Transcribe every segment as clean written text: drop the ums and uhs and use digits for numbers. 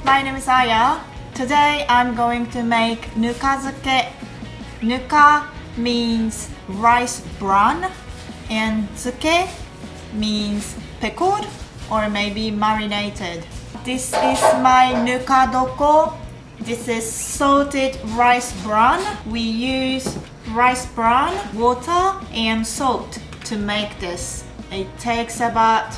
My name is Aya. Today I'm going to make Nukazuke. Nuka means rice bran and zuke means pickled or maybe marinated. This is my nukadoko. This is salted rice bran. We use rice bran, water and salt to make this. It takes about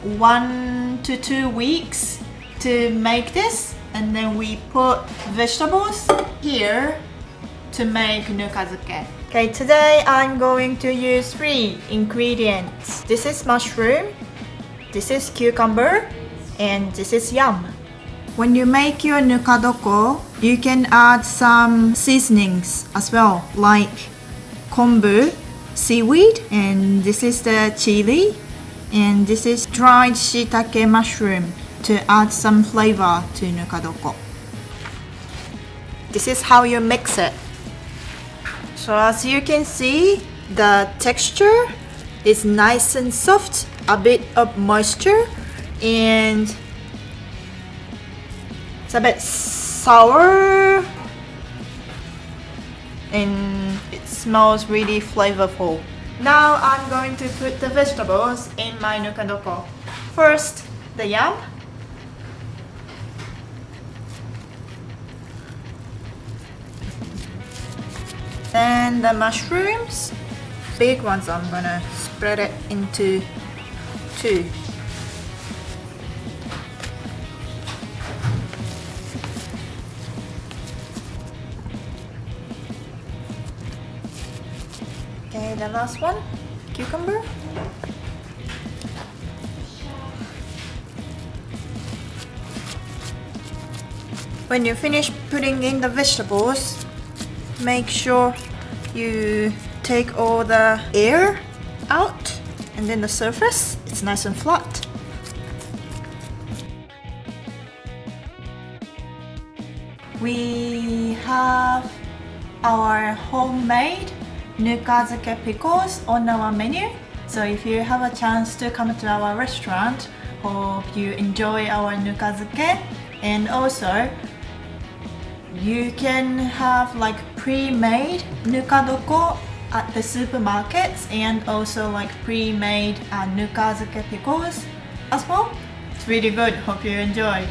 1 to 2 weeks to make this, and then we put vegetables here to make nukazuke. Okay, today I'm going to use 3 ingredients. This is mushroom, this is cucumber, and this is yam. When you make your nukadoko, you can add some seasonings as well, like kombu, seaweed, and this is the chili, and this is dried shiitake mushroom to add some flavor to nukadoko. This is how you mix it. So as you can see, the texture is nice and soft, a bit of moisture, and it's a bit sour, and it smells really flavorful. Now I'm going to put the vegetables in my nukadoko. First, the yam. Then the mushrooms. Big ones, I'm gonna spread it into 2. Okay, the last one, cucumber. When you finish putting in the vegetables, make sure you take all the air out, and then the surface, it's nice and flat. We have our homemade Nukazuke pickles on our menu. So if you have a chance to come to our restaurant, hope you enjoy our Nukazuke. And also, you can have like pre-made nukadoko at the supermarkets, and also like pre-made Nukazuke pickles as well. It's really good. Hope you enjoy.